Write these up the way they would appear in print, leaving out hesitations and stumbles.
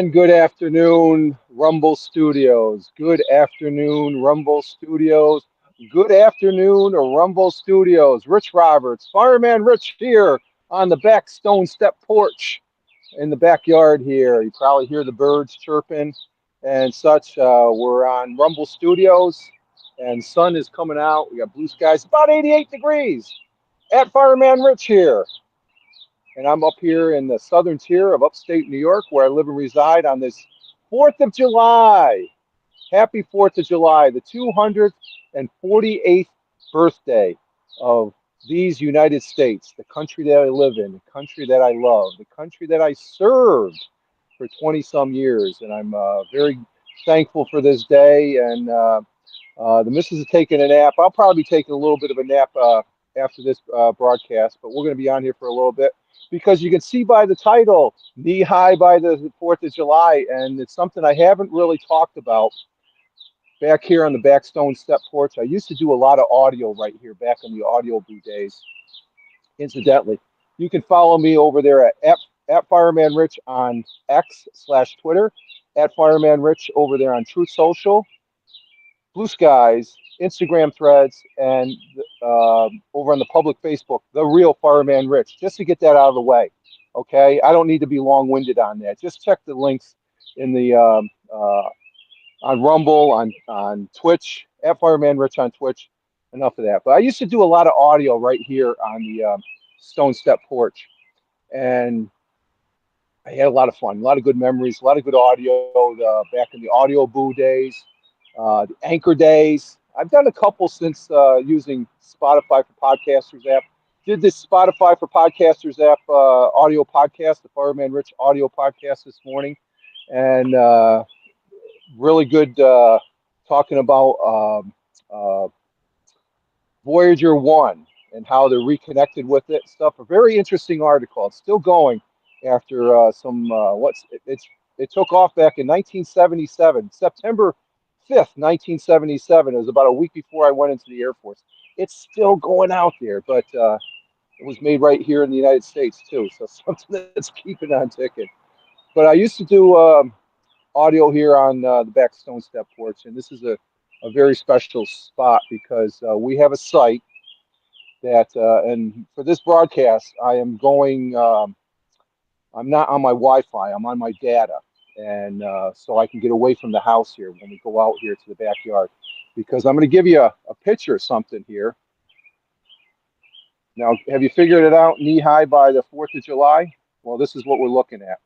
And good afternoon, Rumble Studios. Good afternoon, Rumble Studios. Good afternoon, Rumble Studios. Rich Roberts, Fireman Rich here on the back stone step porch in the backyard here. You probably hear the birds chirping and such. We're on Rumble Studios and sun is coming out. We got blue skies, about 88 degrees at Fireman Rich here. And I'm up here in the southern tier of upstate New York, where I live and reside on this 4th of July. Happy 4th of July, the 248th birthday of these United States, the country that I live in, the country that I love, the country that I served for 20 some years. And I'm very thankful for this day. And the missus is taking a nap. I'll probably be taking a little bit of a nap after this broadcast, but we're going to be on here for a little bit because you can see by the title, knee high by the 4th of July, and it's something I haven't really talked about back here on the Backstone Step Porch. I used to do a lot of audio right here back in the audio boo days. Incidentally, you can follow me over there at Fireman Rich on X/Twitter, at Fireman Rich over there on Truth Social, Blue Skies, Instagram threads, and over on the public Facebook, The Real Fireman Rich, just to get that out of the way. Okay, I don't need to be long-winded on that. Just check the links in the on Rumble, on Twitch, at Fireman Rich on Twitch. Enough of that. But I used to do a lot of audio right here on the Stone Step Porch, and I had a lot of fun, a lot of good memories, a lot of good audio back in the audio boo days, the Anchor days. I've done a couple since using Spotify for Podcasters app. Did this Spotify for Podcasters app audio podcast, the Fireman Rich audio podcast this morning, and really good talking about Voyager 1 and how they're reconnected with it. Stuff. A very interesting article. It's still going after it took off back in 1977, September 5th, 1977. It was about a week before I went into the Air Force. It's still going out there, but it was made right here in the United States too. So something that's keeping on ticking. But I used to do audio here on the Backstone Step Porch, and this is a very special spot because we have a site that, and for this broadcast, I am going. I'm not on my Wi-Fi. I'm on my data, and so I can get away from the house here when we go out here to the backyard. Because I'm going to give you a picture of something here. Now, have you figured it out? Knee high by the 4th of July. Well, this is what we're looking at.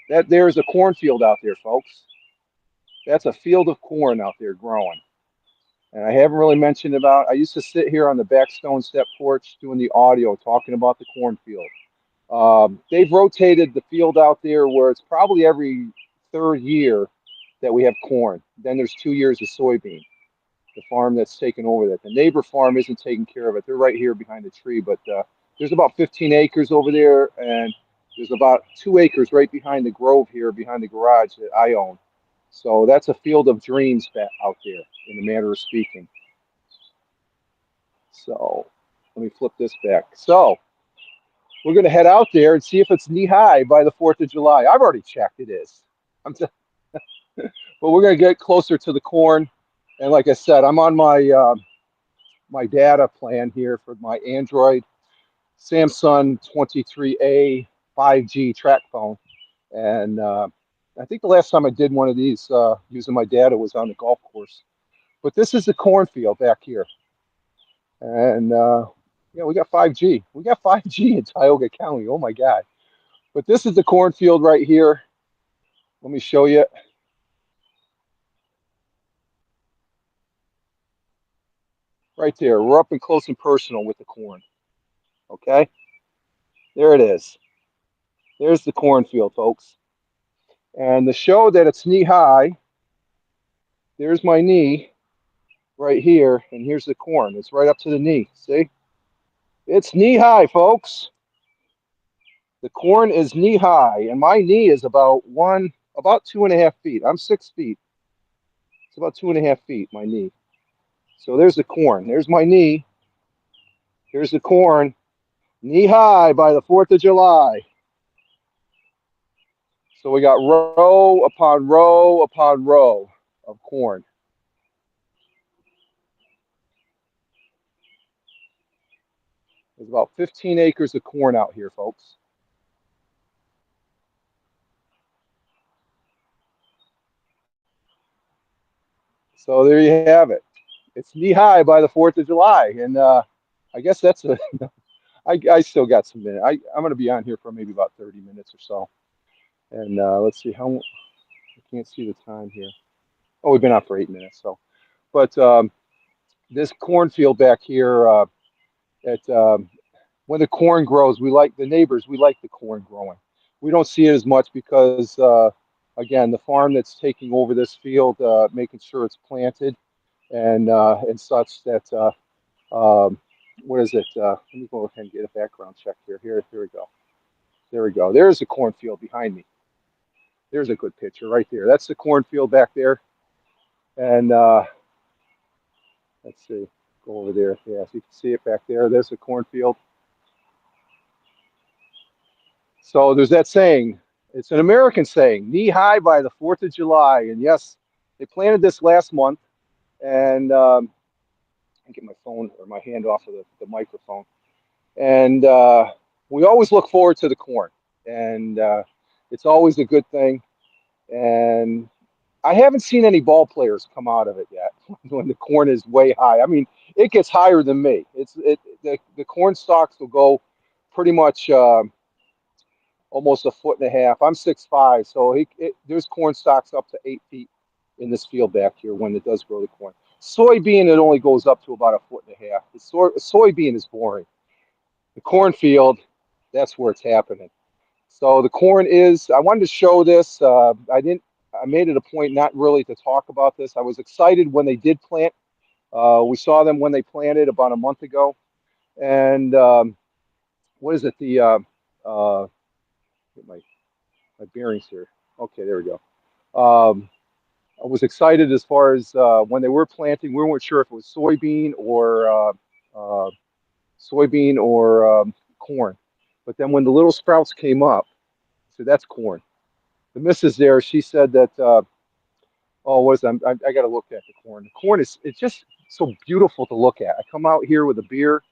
That there's a cornfield out there, folks. That's a field of corn out there growing. And I haven't really mentioned about, I used to sit here on the Backstone Step Porch doing the audio, talking about the cornfield. They've rotated the field out there where it's probably every third year that we have corn. Then there's 2 years of soybean, the farm that's taken over that. The neighbor farm isn't taking care of it. They're right here behind the tree, but there's about 15 acres over there, and there's about 2 acres right behind the grove here, behind the garage that I own. So that's a field of dreams out there, in a manner of speaking. So let me flip this back. So we're going to head out there and see if it's knee high by the 4th of July. I've already checked. It is. But we're going to get closer to the corn. And like I said, I'm on my my data plan here for my Android Samsung 23A 5G track phone. And I think the last time I did one of these using my data was on the golf course. But this is the cornfield back here. And yeah, we got 5G. We got 5G in Tioga County. Oh my God. But this is the cornfield right here. Let me show you. Right there. We're up and close and personal with the corn. Okay. There it is. There's the cornfield, folks. And to show that it's knee high, there's my knee right here. And here's the corn. It's right up to the knee. See? It's knee high, folks. The corn is knee high, and my knee is about 2.5 feet. I'm 6 feet. It's about 2.5 feet, my knee. So there's the corn. There's my knee. Here's the corn. Knee high by the 4th of July. So we got row upon row upon row of corn. There's about 15 acres of corn out here, folks. So there you have it. It's knee high by the 4th of July. And I guess that's a, I still got some minutes. I'm going to be on here for maybe about 30 minutes or so. And let's see how, I can't see the time here. Oh, we've been on for 8 minutes. So, but this cornfield back here at when the corn grows, we like the neighbors, we like the corn growing. We don't see it as much because, again, the farm that's taking over this field, making sure it's planted and such that, what is it? Let me go ahead and get a background check here. Here we go. There we go. There's the cornfield behind me. There's a good picture right there. That's the cornfield back there. And let's see, go over there. Yeah, so you can see it back there. There's the cornfield. So there's that saying. It's an American saying, knee high by the 4th of July. And yes, they planted this last month. And I get my phone or my hand off of the microphone. And we always look forward to the corn. And it's always a good thing. And I haven't seen any ball players come out of it yet when the corn is way high. I mean, it gets higher than me. The corn stalks will go pretty much almost a foot and a half. I'm 6'5", so there's corn stalks up to 8 feet in this field back here when it does grow the corn. Soybean, it only goes up to about a foot and a half. The soybean is boring. The cornfield, that's where it's happening. So the corn is. I wanted to show this. I didn't. I made it a point not really to talk about this. I was excited when they did plant. We saw them when they planted about a month ago. And what is it? Get my bearings here. Okay, there we go. I was excited as far as when they were planting. We weren't sure if it was soybean or corn. But then when the little sprouts came up, so that's corn. The missus there, she said that. Oh, what is that? I got to look at the corn. The corn is it's just so beautiful to look at. I come out here with a beer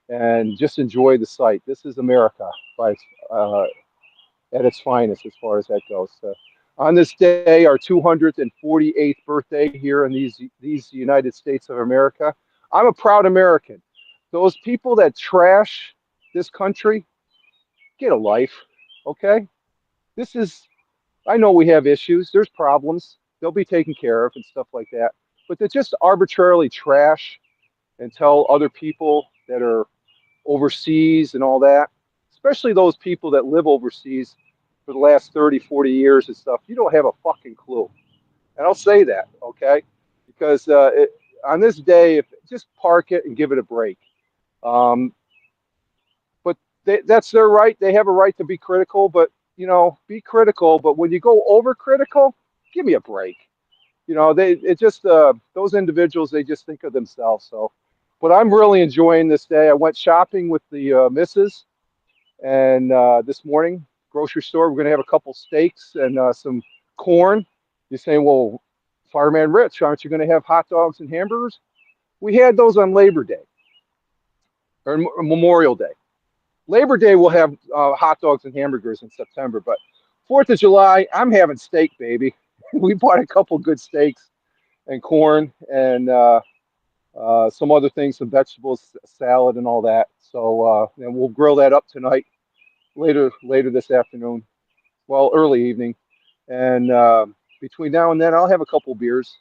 and just enjoy the sight. This is America by uh, at its finest as far as that goes. On this day, our 248th birthday here in these United States of America, I'm a proud American. Those people that trash this country, get a life, okay? This is I know we have issues. There's problems. They'll be taken care of and stuff like that. But to just arbitrarily trash and tell other people that are overseas and all that, especially those people that live overseas for the last 30, 40 years and stuff, you don't have a fucking clue. And I'll say that, okay? Because on this day, if just park it and give it a break. Um, but that's their right. They have a right to be critical, but be critical. But when you go over critical, give me a break. It just those individuals, they just think of themselves. So, but I'm really enjoying this day. I went shopping with the missus, and this morning, grocery store, we're going to have a couple steaks and some corn. You're saying, well, Fireman Rich, aren't you going to have hot dogs and hamburgers? We had those on Labor Day or Memorial Day. Labor Day we'll have hot dogs and hamburgers in September, but 4th of July, I'm having steak, baby. We bought a couple good steaks and corn and some other things, some vegetables, salad, and all that. So and we'll grill that up tonight, later this afternoon, well, early evening, and between now and then, I'll have a couple beers.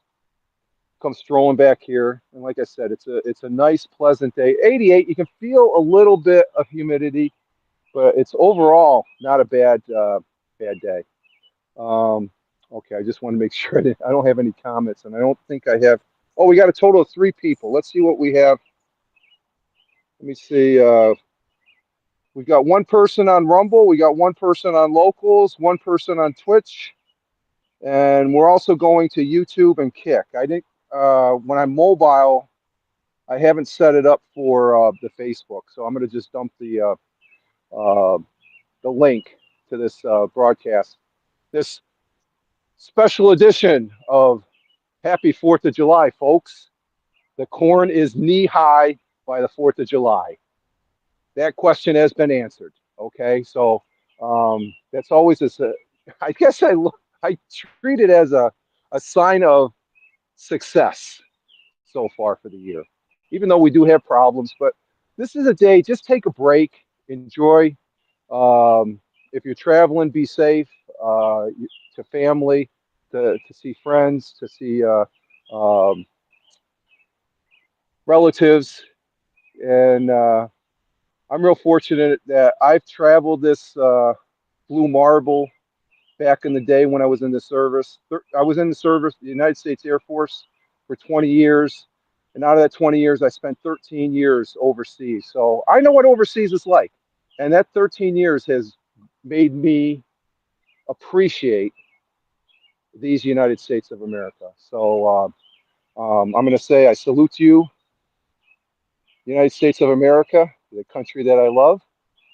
Come strolling back here, and like I said, it's a nice, pleasant day. 88. You can feel a little bit of humidity, but it's overall not a bad day. Okay, I just want to make sure I don't have any comments, and I don't think I have. Oh, we got a total of 3 people. Let's see what we have. Let me see. We've got one person on Rumble. We got one person on Locals, one person on Twitch, and we're also going to YouTube and Kick. I think when I'm mobile, I haven't set it up for the Facebook, so I'm going to just dump the link to this broadcast this special edition of Happy 4th of July, folks. The corn is knee high by the 4th of July. That question has been answered. Okay, so that's always this. I guess I treat it as a sign of success so far for the year, even though we do have problems. But this is a day. Just take a break, enjoy. If you're traveling, be safe. To family, to see friends, to see um, relatives, and I'm real fortunate that I've traveled this blue marble back in the day when I was in the service. I was in the service, the United States Air Force, for 20 years. And out of that 20 years, I spent 13 years overseas. So I know what overseas is like. And that 13 years has made me appreciate these United States of America. So I'm going to say I salute you, United States of America, the country that I love.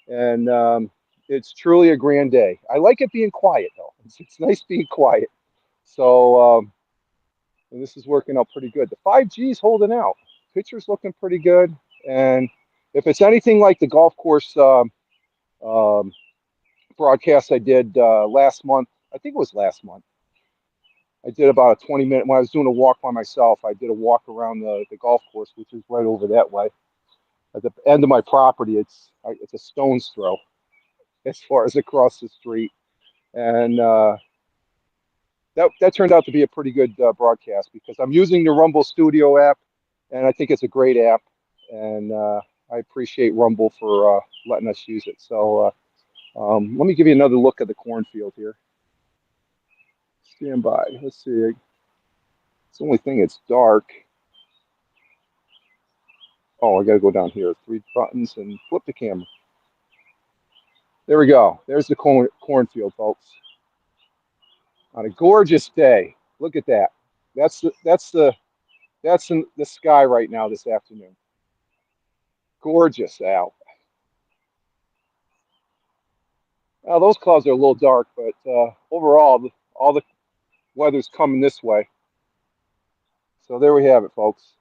And it's truly a grand day. I like it being quiet, though. It's nice being quiet. So, and this is working out pretty good. The 5G is holding out. Picture's looking pretty good. And if it's anything like the golf course um, broadcast I did last month, I think it was last month. I did about a 20-minute, when I was doing a walk by myself, I did a walk around the golf course, which is right over that way. At the end of my property, it's a stone's throw as far as across the street. And that turned out to be a pretty good broadcast because I'm using the Rumble Studio app, and I think it's a great app, and I appreciate Rumble for letting us use it. So let me give you another look at the cornfield here. Stand by. Let's see. It's the only thing. It's dark. Oh, I got to go down here. 3 buttons and flip the camera. There we go. There's the cornfield, folks. On a gorgeous day. Look at that. That's in the sky right now this afternoon. Gorgeous out. Now, those clouds are a little dark, but overall, all the weather's coming this way. So there we have it, folks.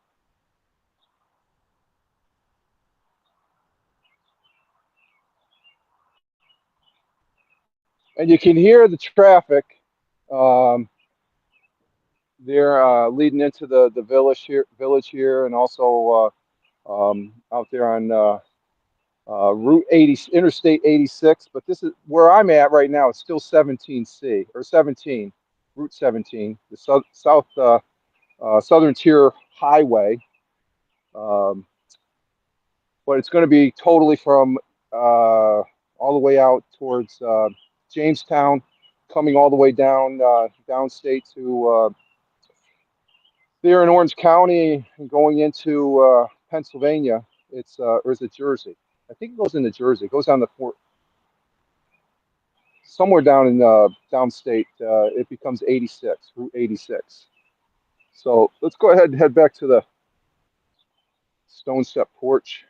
And you can hear the traffic. Um, they're leading into the village here, and also out there on Route 80, Interstate 86. But this is where I'm at right now. It's still 17C or 17, Route 17, the Southern Tier Highway. But it's going to be totally from all the way out towards Jamestown, coming all the way down downstate to there in Orange County and going into Pennsylvania. It's or is it Jersey? I think it goes into Jersey. It goes down the fort somewhere down in downstate. It becomes 86, Route 86. So let's go ahead and head back to the stone step porch.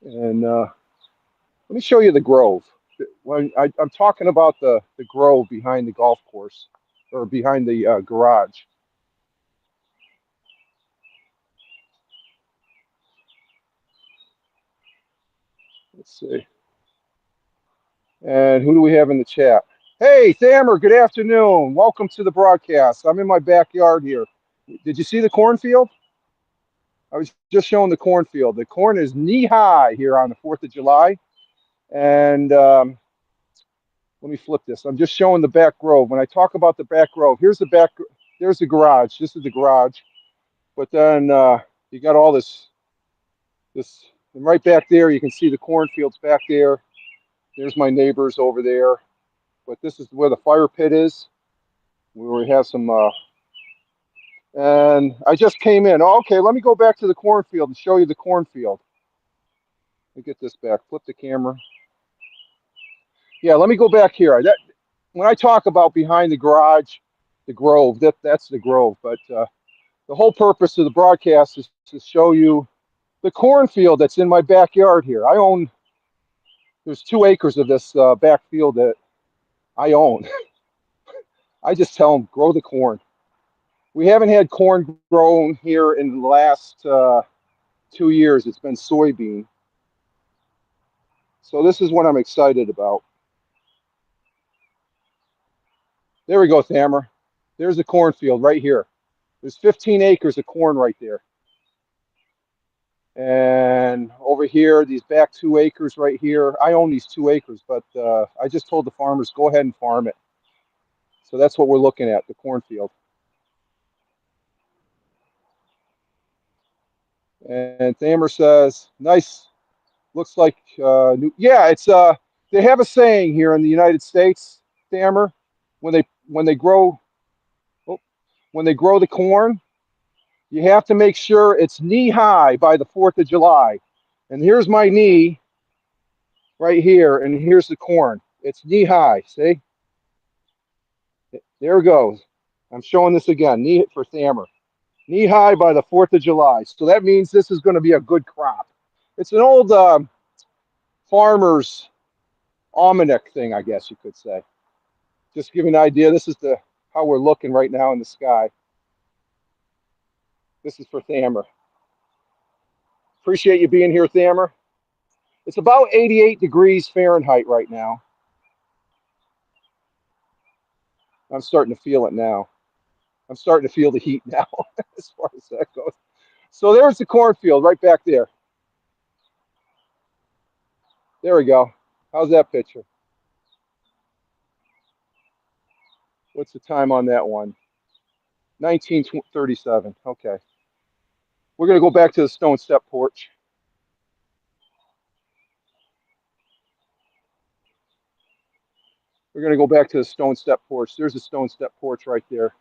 And let me show you the grove. When I'm talking about the grove behind the golf course or behind the garage. Let's see. And who do we have in the chat? Hey, Thamer, good afternoon. Welcome to the broadcast. I'm in my backyard here. Did you see the cornfield? I was just showing the cornfield. The corn is knee high here on the 4th of July. And let me flip this. I'm just showing the back grove. When I talk about the back grove, here's the back. There's the garage. This is the garage. But then you got all this, and right back there, you can see the cornfields back there. There's my neighbors over there. But this is where the fire pit is, where we have some, and I just came in. Oh, okay, let me go back to the cornfield and show you the cornfield. Let me get this back. Flip the camera. Yeah, let me go back here. When I talk about behind the garage, the grove, that's the grove. But the whole purpose of the broadcast is to show you the cornfield that's in my backyard here. There's 2 acres of this back field that I own. I just tell them grow the corn. We haven't had corn grown here in the last 2 years. It's been soybean. So this is what I'm excited about. There we go, Thammer. There's a cornfield right here. There's 15 acres of corn right there. And over here, these back 2 acres right here. I own these 2 acres, but I just told the farmers, go ahead and farm it. So that's what we're looking at, the cornfield. And Thammer says, nice. Looks like, yeah, it's, they have a saying here in the United States, Thammer, when they grow, oh, when they grow the corn, you have to make sure it's knee high by the 4th of July. And here's my knee right here, and here's the corn. It's knee high. See? There it goes. I'm showing this again. Knee for Thammer. Knee high by the 4th of July. So that means this is going to be a good crop. It's an old farmer's almanac thing, I guess you could say. Just to give you an idea, this is the how we're looking right now in the sky. This is for Thammer. Appreciate you being here, Thammer. It's about 88 degrees Fahrenheit right now. I'm starting to feel it now. I'm starting to feel the heat now, as far as that goes. So there's the cornfield right back there. There we go. How's that picture? What's the time on that one? 1937. Okay. We're going to go back to the stone step porch. We're going to go back to the stone step porch. There's a stone step porch right there.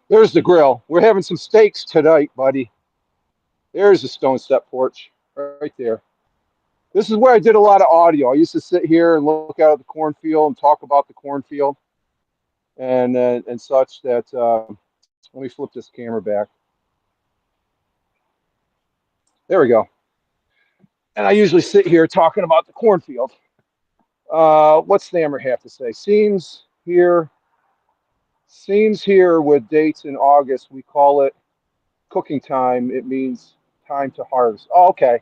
There's the grill. We're having some steaks tonight, buddy. There's the stone step porch right there. This is where I did a lot of audio. I used to sit here and look out at the cornfield and talk about the cornfield and such. That let me flip this camera back. There we go. And I usually sit here talking about the cornfield. What's Thammer have to say? Seems here with dates in August. We call it cooking time. It means time to harvest. Oh, okay.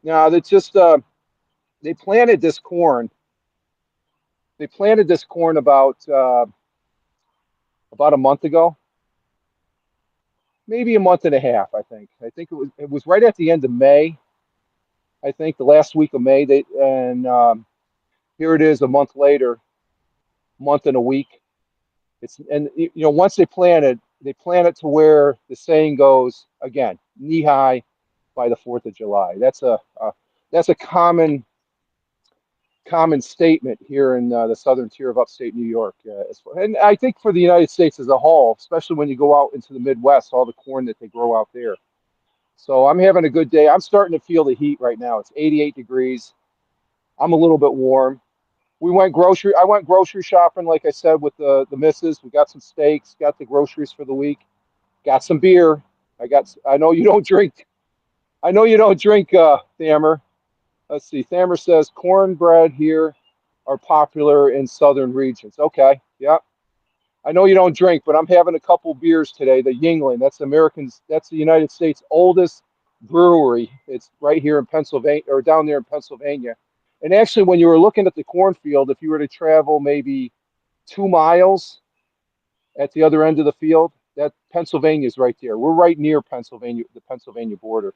Now that's just they planted this corn. They planted this corn about a month ago, maybe a month and a half. I think it was right at the end of May. I think the last week of May. They and here it is a month later, month and a week. It's and once they plant it to where the saying goes again, knee high by the 4th of July. That's a common statement here in the southern tier of upstate New York. And I think for the United States as a whole, especially when you go out into the Midwest, all the corn that they grow out there. So I'm having a good day. I'm starting to feel the heat right now. It's 88 degrees. I'm a little bit warm. I went grocery shopping, like I said, with the missus. We got some steaks, got the groceries for the week, got some beer. I know you don't drink. I know you don't drink, Thammer. Let's see. Thammer says cornbread here are popular in southern regions. Okay, yeah. I know you don't drink, but I'm having a couple beers today. The Yuengling, that's the United States' oldest brewery. It's right here in Pennsylvania, or down there in Pennsylvania. And actually, when you were looking at the cornfield, if you were to travel maybe 2 miles at the other end of the field, that Pennsylvania is right there. We're right near Pennsylvania, the Pennsylvania border.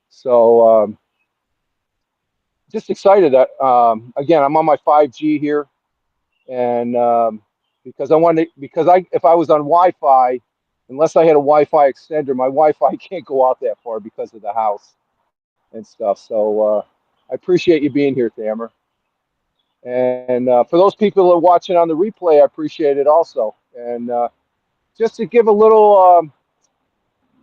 So just excited that again, I'm on my 5G here, and because if I was on Wi-Fi, unless I had a Wi-Fi extender, my Wi-Fi can't go out that far because of the house and stuff. So I appreciate you being here, Thammer. And for those people who are watching on the replay, I appreciate it also. And just to give a little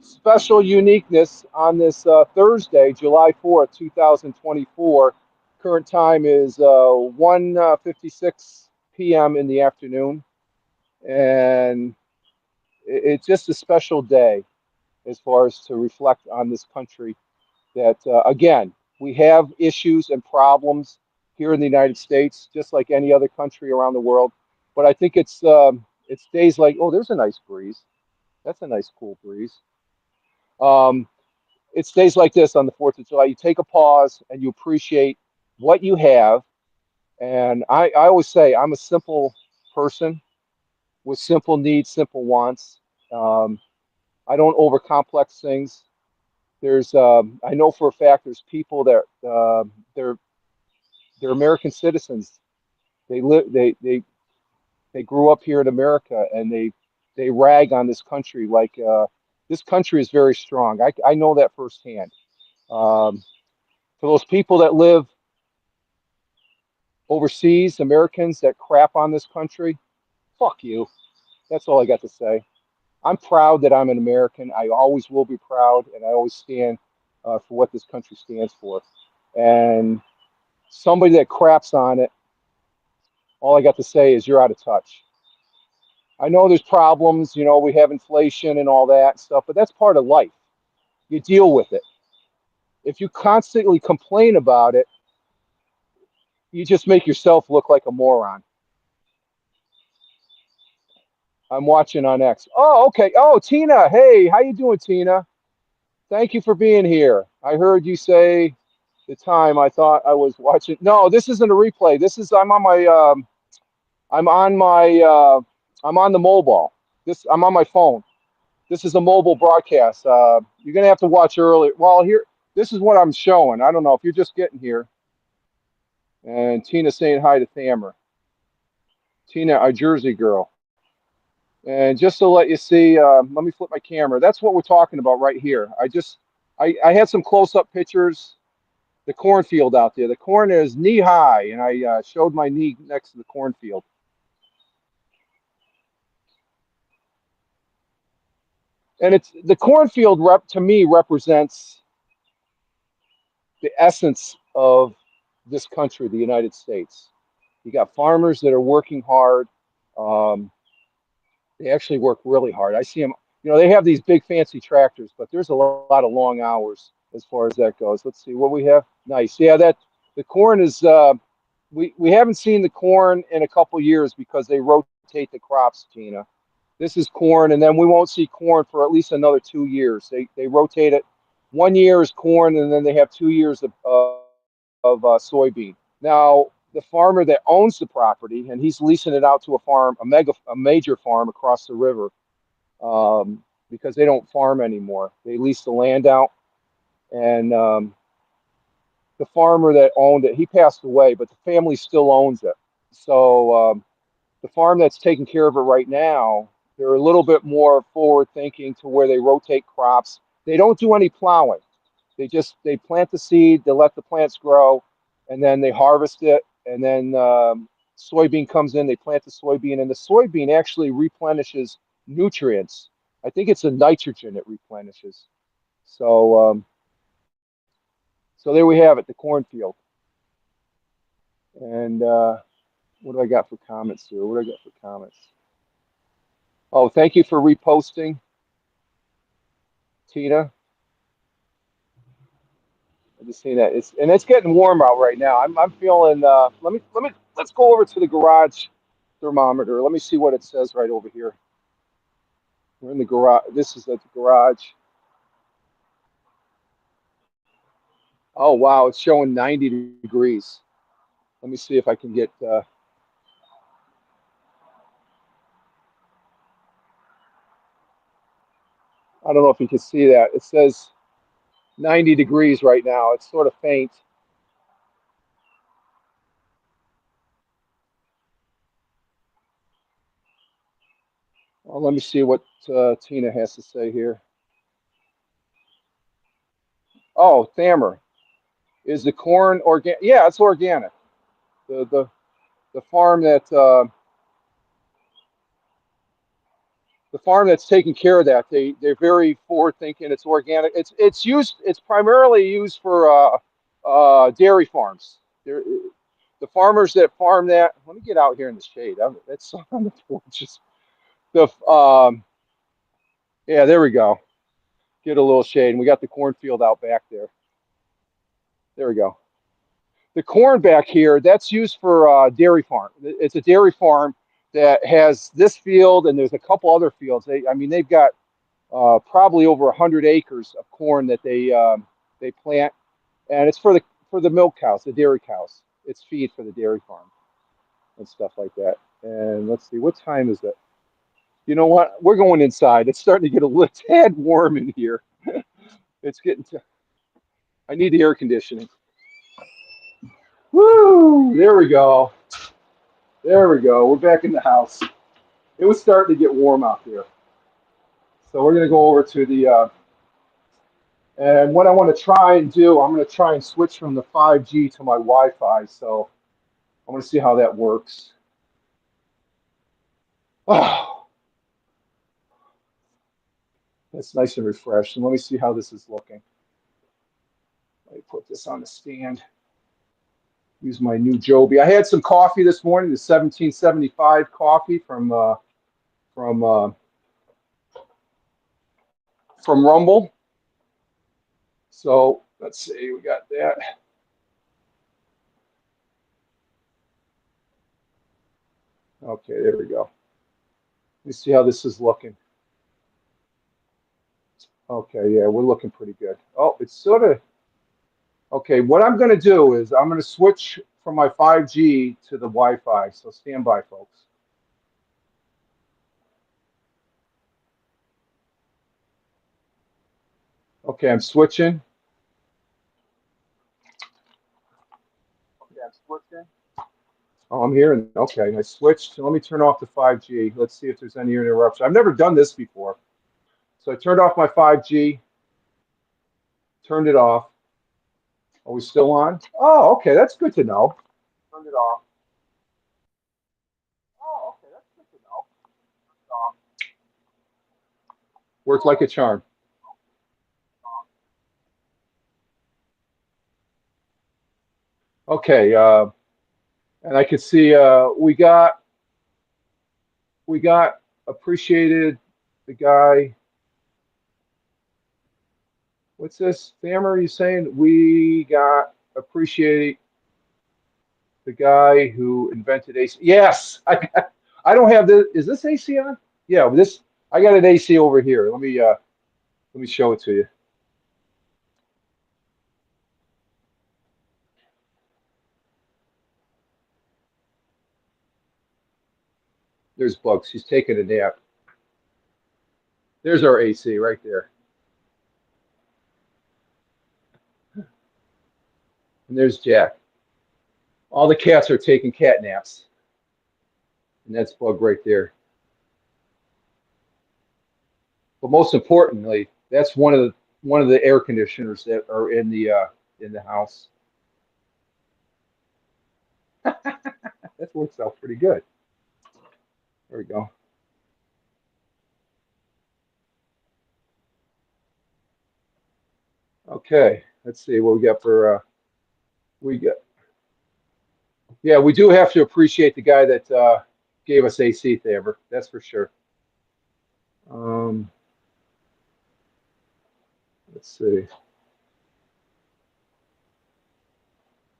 special uniqueness on this Thursday, July 4th, 2024. Current time is 1:56 p.m. in the afternoon. And it's just a special day. as far as to reflect on this country. That again, we have issues and problems here in the United States, just like any other country around the world. But I think it's days like, oh, there's a nice breeze. That's a nice cool breeze. Um, it's days like this on the 4th of July. You take a pause and you appreciate what you have. And I always say I'm a simple person with simple needs, simple wants. Um, I don't overcomplex things. I know for a fact there's people that they're American citizens. They grew up here in America, and they rag on this country like this country is very strong. I know that firsthand. Um, for those people that live overseas, Americans that crap on this country, fuck you. That's all I got to say. I'm proud that I'm an American. I always will be proud, and I always stand for what this country stands for. And somebody that craps on it, all I got to say is you're out of touch. I know there's problems, we have inflation and all that stuff, but that's part of life. You deal with it. If you constantly complain about it, you just make yourself look like a moron. I'm watching on X. Oh, okay. Oh, Tina. Hey, how you doing, Tina? Thank you for being here. I heard you say the time. I thought I was watching. No, this isn't a replay. This is I'm on my I'm on the mobile. I'm on my phone. This is a mobile broadcast. You're gonna have to watch early. Well, here, this is what I'm showing. I don't know if you're just getting here. And Tina saying hi to Thammer. Tina, our Jersey girl. And just to let you see, let me flip my camera. That's what we're talking about right here. I had some close-up pictures. The cornfield out there. The corn is knee high, and I showed my knee next to the cornfield. And it's the cornfield rep to me represents the essence of this country, the United States. You got farmers that are working hard. Um, they actually work really hard. I see them. They have these big fancy tractors, but there's a lot of long hours as far as that goes. Let's see what we have. Nice. Yeah, that the corn is. We haven't seen the corn in a couple years because they rotate the crops, Tina. This is corn, and then we won't see corn for at least another 2 years. They rotate it. 1 year is corn, and then they have 2 years of soybean. Now, the farmer that owns the property, and he's leasing it out to a farm, a major farm across the river, because they don't farm anymore. They lease the land out, and the farmer that owned it, he passed away, but the family still owns it. So the farm that's taking care of it right now, they're a little bit more forward thinking to where they rotate crops. They don't do any plowing. They plant the seed, they let the plants grow, and then they harvest it. And then soybean comes in, they plant the soybean, and the soybean actually replenishes nutrients. I think it's the nitrogen it replenishes. So there we have it, the cornfield. And what do I got for comments here? What do I got for comments? Oh, thank you for reposting, Tina. I just see that it's getting warm out right now. I'm feeling. Let's go over to the garage thermometer. Let me see what it says right over here. We're in the garage. This is at the garage. Oh wow, it's showing 90 degrees. Let me see if I can get. I don't know if you can see that. It says 90 degrees right now. It's sort of faint. Well, let me see what Tina has to say here. Oh, Thammer, is the corn organic? Yeah, it's organic. The farm that the farm that's taking care of that, they're very forward thinking. It's organic. It's primarily used for dairy farms. The farmers that farm that. Let me get out here in the shade. That's on the porch. The Yeah, there we go. get a little shade. And we got the cornfield out back there. There we go. The corn back here, that's used for dairy farm. It's a dairy farm that has this field, and there's a couple other fields. I mean, they've got probably over 100 acres of corn that they plant, and it's for the milk cows, the dairy cows. It's feed for the dairy farm and stuff like that. And let's see, what time is it? You know what? We're going inside. It's starting to get a little tad warm in here. It's getting to, I need the air conditioning. Woo! There we go. There we go. We're back in the house. It was starting to get warm out here. So we're going to go over to the, and what I want to try and do, I'm going to try and switch from the 5G to my Wi-Fi. So I want to see how that works. Oh, that's nice and refreshed. And let me see how this is looking. Let me put this on the stand. Use my new Joby. I had some coffee this morning, the 1775 coffee from Rumble. So let's see, we got that. Okay, there we go. Let me see how this is looking. Okay, yeah, we're looking pretty good. Oh, it's sort of, okay, what I'm going to do is I'm going to switch from my 5G to the Wi-Fi. So stand by, folks. Okay, I'm switching. Okay, I'm switching. Oh, I'm here. Okay, I switched. So let me turn off the 5G. Let's see if there's any interruption. I've never done this before. So I turned off my 5G, turned it off. Are we still on? Oh, okay, that's good to know. Turned it off. Oh, okay, that's good to know. Worked like a charm. Okay, and I can see we got appreciated the guy. What's this? Famer, are you saying we got appreciate the guy who invented AC? Yes, I don't have this. Is this AC on? Yeah, this I got an AC over here. Let me show it to you. There's Bugs. She's taking a nap. There's our AC right there. And there's Jack. All the cats are taking cat naps. And that's Bug right there. But most importantly, that's one of the air conditioners that are in the house. That works out pretty good. There we go. Okay, let's see what we got for we got. Yeah, we do have to appreciate the guy that gave us AC Thaver. That's for sure. Um, let's see.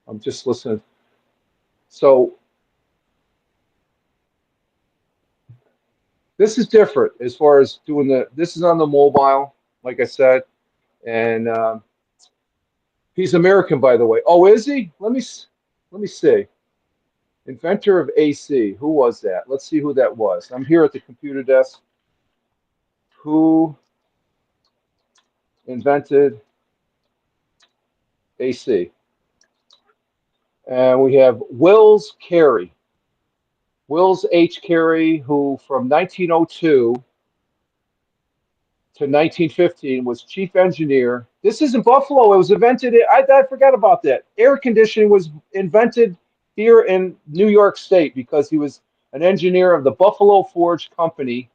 I'm just listening. So this is different as far as doing the. This is on the mobile, like I said, and he's American, by the way. Oh, is he? Let me see. Inventor of AC. Who was that? Let's see who that was. I'm here at the computer desk. Who invented AC? And we have Wills Carey. Wills H. Carey, who from 1902 to 1915 was chief engineer. This is in Buffalo. It was invented. I forgot about that. Air conditioning was invented here in New York State because he was an engineer of the Buffalo Forge Company,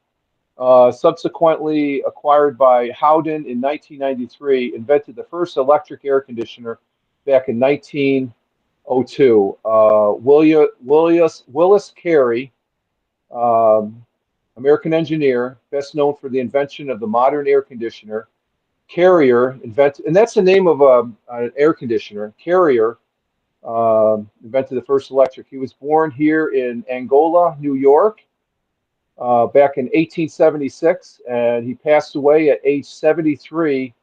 subsequently acquired by Howden in 1993, invented the first electric air conditioner back in 1902. Willis Carey, American engineer, best known for the invention of the modern air conditioner, Carrier invented, and that's the name of an air conditioner. Carrier invented the first electric. He was born here in Angola, New York, back in 1876, and he passed away at age 73,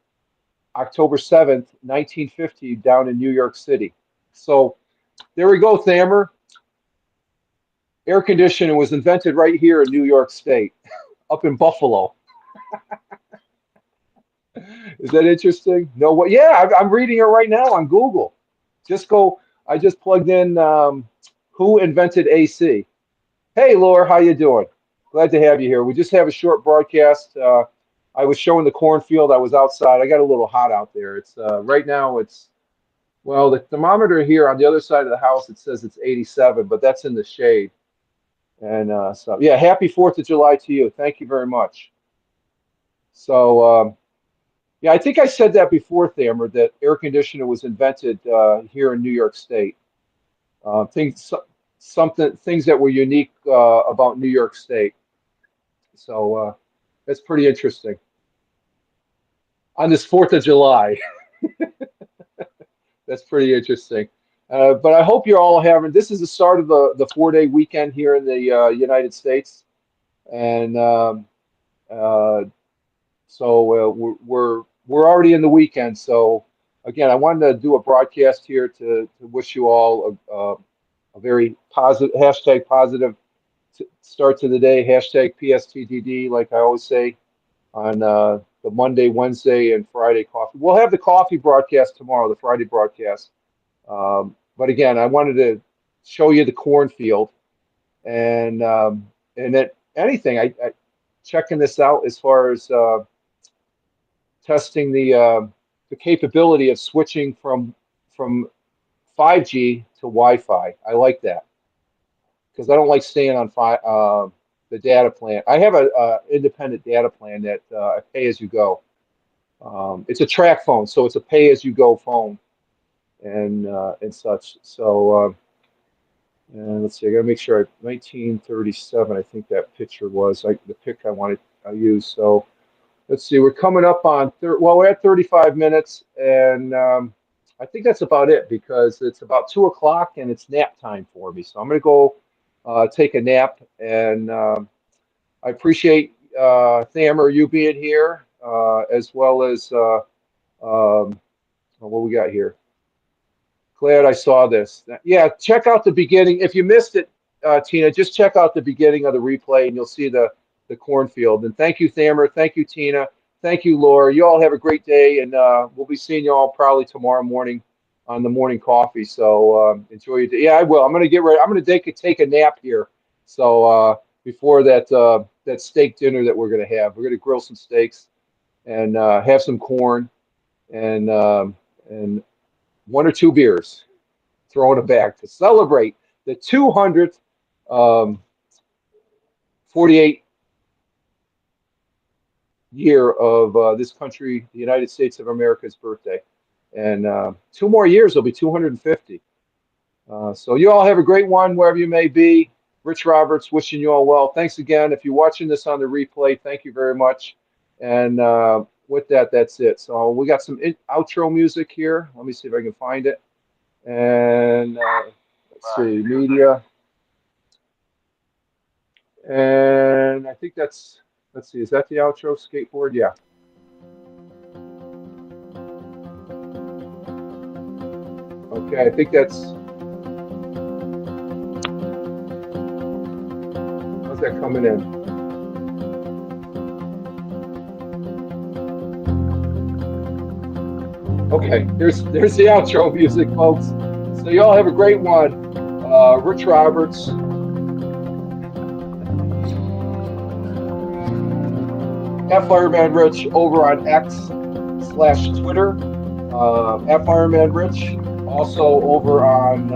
October 7th, 1950, down in New York City. So there we go, Thamer. Air conditioning was invented right here in New York State, up in Buffalo. Is that interesting? No, what? Yeah, I'm reading it right now on Google. Just go. I just plugged in who invented AC. Hey, Laura, how you doing? Glad to have you here. We just have a short broadcast. I was showing the cornfield. I was outside. I got a little hot out there. It's right now. It's well, the thermometer here on the other side of the house. It says it's 87, but that's in the shade. And so yeah, happy 4th of July to you. Thank you very much. So. Yeah, I think I said that before, Thamer, that air conditioner was invented here in New York State. Things that were unique about New York State. So that's pretty interesting. On this 4th of July, that's pretty interesting. But I hope you're all having. This is the start of the 4-day weekend here in the United States, and so we're already in the weekend. So again, I wanted to do a broadcast here to wish you all a very positive #positive start to the day. #PSTDD, like I always say on the Monday, Wednesday, and Friday coffee. We'll have the coffee broadcast tomorrow, the Friday broadcast. But again, I wanted to show you the cornfield and that anything. I checking this out as far as testing the capability of switching from 5G to Wi-Fi. I like that because I don't like staying on the data plan. I have a independent data plan that I pay as you go. It's a track phone, so it's a pay as you go phone and such. So and let's see, I gotta make sure 1937. I think that picture was like the pic I wanted to use. So. Let's see, we're coming up on, well, we're at 35 minutes, and I think that's about it because it's about 2 o'clock and it's nap time for me. So I'm going to go take a nap, and I appreciate, Thamer, you being here, as well as, what we got here. Glad I saw this. Yeah, check out the beginning. If you missed it, Tina, just check out the beginning of the replay, and you'll see the cornfield. And thank you, Thamer. Thank you, Tina. Thank you, Laura. You all have a great day, and we'll be seeing you all probably tomorrow morning on the morning coffee. So enjoy your day. Yeah, I will. I'm going to get ready. I'm going to take a nap here. So before that steak dinner that we're going to have, we're going to grill some steaks and have some corn and 1 or 2 beers thrown in a bag to celebrate the 200th 48 year of this country, the United States of America's birthday. And 2 more years, it'll be 250. So you all have a great one, wherever you may be. Rich Roberts wishing you all well. Thanks again. If you're watching this on the replay, thank you very much. And with that, that's it. So we got some outro music here. Let me see if I can find it. And let's see, media. And I think that's, let's see, is that the outro skateboard? Yeah. Okay, I think that's, how's that coming in? Okay, there's the outro music, folks. So y'all have a great one. Rich Roberts. At Fireman Rich over on X/Twitter. At Fireman Rich. Also over on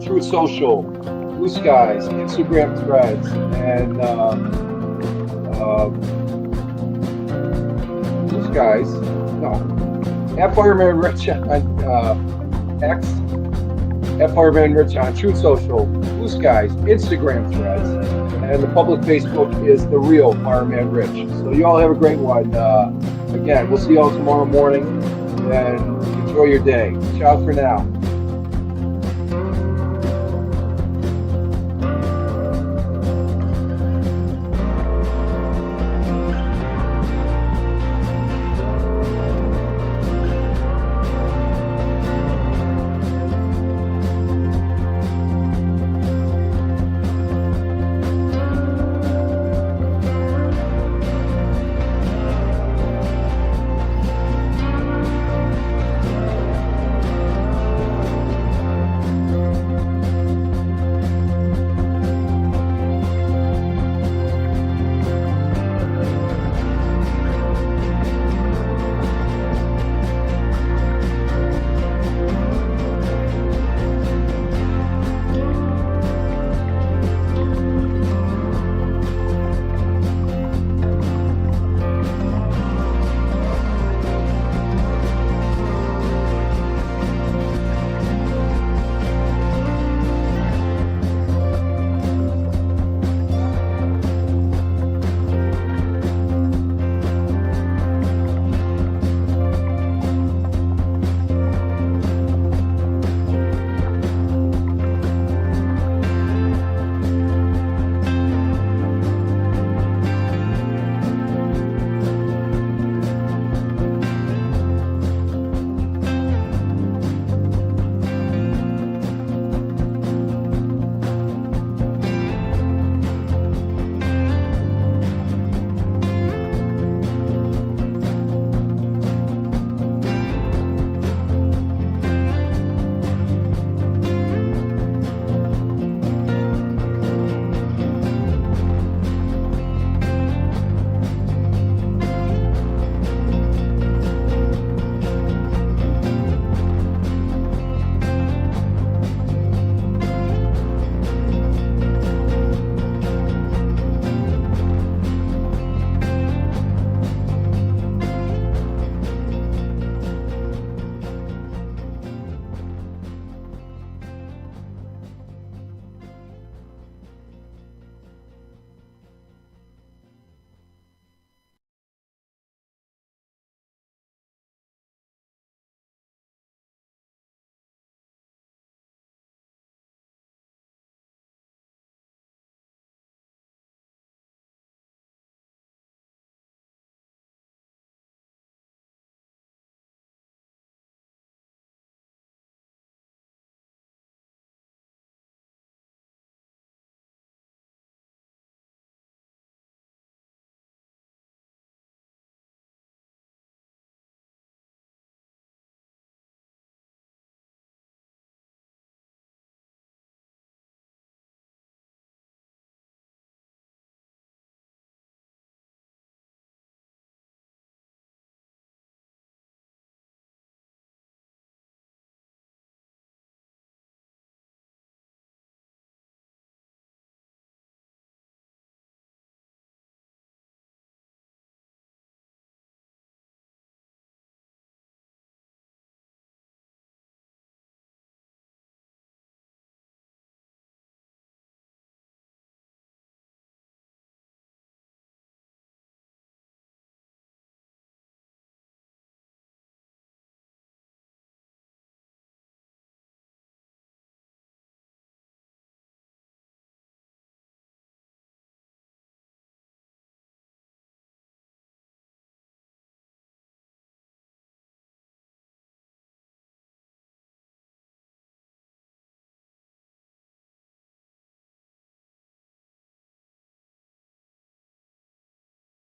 Truth Social, Blue Skies, Instagram Threads, and Blue Skies. No. At Fireman Rich on X. at Fireman Rich on Truth Social, Blue Skies, Instagram threads, and the public Facebook is The Real Fireman Rich. So you all have a great one. Again, we'll see you all tomorrow morning, and enjoy your day. Ciao for now.